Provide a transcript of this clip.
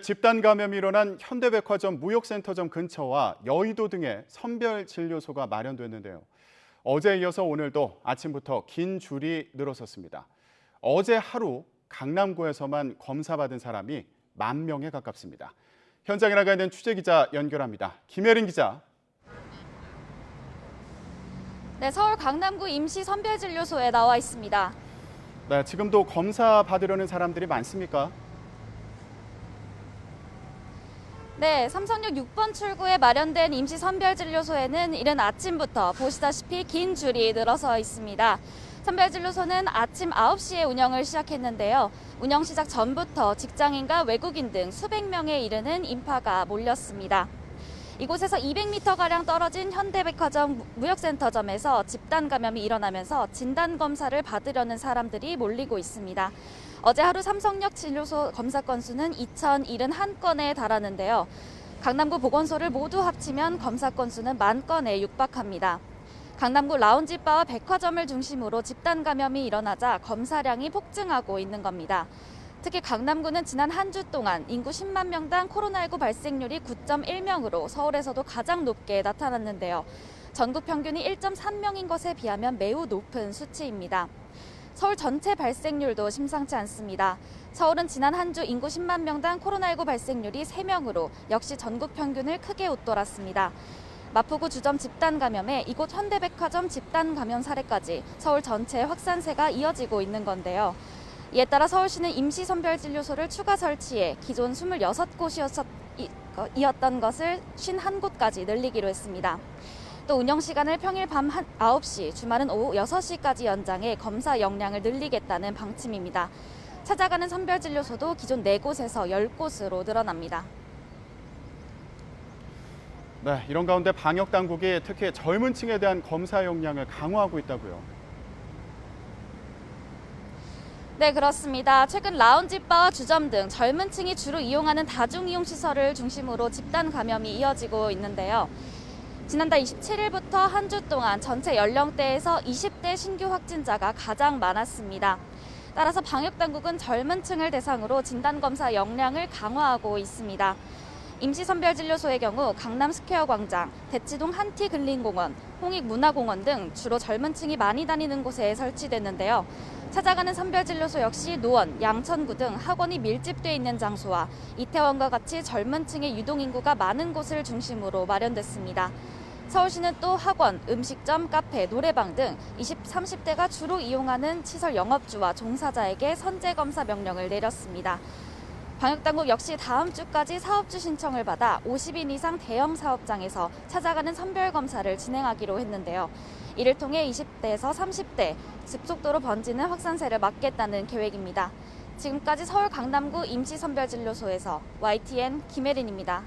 집단 감염이 일어난 현대백화점 무역센터점 근처와 여의도 등의 선별진료소가 마련됐는데요. 어제에 이어서 오늘도 아침부터 긴 줄이 늘어섰습니다. 어제 하루 강남구에서만 검사받은 사람이 10,000명에 가깝습니다. 현장에 나가 있는 취재기자 연결합니다. 김혜린 기자. 네, 서울 강남구 임시선별진료소에 나와 있습니다. 네, 지금도 검사 받으려는 사람들이 많습니까? 네, 삼성역 6번 출구에 마련된 임시선별진료소에는 이른 아침부터 보시다시피 긴 줄이 늘어서 있습니다. 선별진료소는 아침 9시에 운영을 시작했는데요. 운영 시작 전부터 직장인과 외국인 등 수백 명에 이르는 인파가 몰렸습니다. 이곳에서 200m가량 떨어진 현대백화점 무역센터점에서 집단 감염이 일어나면서 진단검사를 받으려는 사람들이 몰리고 있습니다. 어제 하루 삼성역 진료소 검사 건수는 2,071건에 달하는데요. 강남구 보건소를 모두 합치면 검사 건수는 10,000건에 육박합니다. 강남구 라운지바와 백화점을 중심으로 집단 감염이 일어나자 검사량이 폭증하고 있는 겁니다. 특히 강남구는 지난 한 주 동안 인구 10만 명당 코로나19 발생률이 9.1명으로 서울에서도 가장 높게 나타났는데요. 전국 평균이 1.3명인 것에 비하면 매우 높은 수치입니다. 서울 전체 발생률도 심상치 않습니다. 서울은 지난 한 주 인구 10만 명당 코로나19 발생률이 3명으로 역시 전국 평균을 크게 웃돌았습니다. 마포구 주점 집단 감염에 이곳 현대백화점 집단 감염 사례까지 서울 전체의 확산세가 이어지고 있는 건데요. 이에 따라 서울시는 임시선별진료소를 추가 설치해 기존 26곳이었던 것을 51곳까지 늘리기로 했습니다. 또 운영 시간을 평일 밤 9시, 주말은 오후 6시까지 연장해 검사 역량을 늘리겠다는 방침입니다. 찾아가는 선별진료소도 기존 4곳에서 10곳으로 늘어납니다. 네, 이런 가운데 방역당국이 특히 젊은 층에 대한 검사 역량을 강화하고 있다고요. 네, 그렇습니다. 최근 라운지바와 주점 등 젊은 층이 주로 이용하는 다중이용시설을 중심으로 집단 감염이 이어지고 있는데요. 지난달 27일부터 한 주 동안 전체 연령대에서 20대 신규 확진자가 가장 많았습니다. 따라서 방역당국은 젊은 층을 대상으로 진단검사 역량을 강화하고 있습니다. 임시선별진료소의 경우 강남 스퀘어 광장, 대치동 한티근린공원, 홍익문화공원 등 주로 젊은 층이 많이 다니는 곳에 설치됐는데요. 찾아가는 선별진료소 역시 노원, 양천구 등 학원이 밀집돼 있는 장소와 이태원과 같이 젊은 층의 유동인구가 많은 곳을 중심으로 마련됐습니다. 서울시는 또 학원, 음식점, 카페, 노래방 등 20, 30대가 주로 이용하는 시설 영업주와 종사자에게 선제검사 명령을 내렸습니다. 방역당국 역시 다음 주까지 사업주 신청을 받아 50인 이상 대형 사업장에서 찾아가는 선별검사를 진행하기로 했는데요. 이를 통해 20대에서 30대 급속도로 번지는 확산세를 막겠다는 계획입니다. 지금까지 서울 강남구 임시선별진료소에서 YTN 김혜린입니다.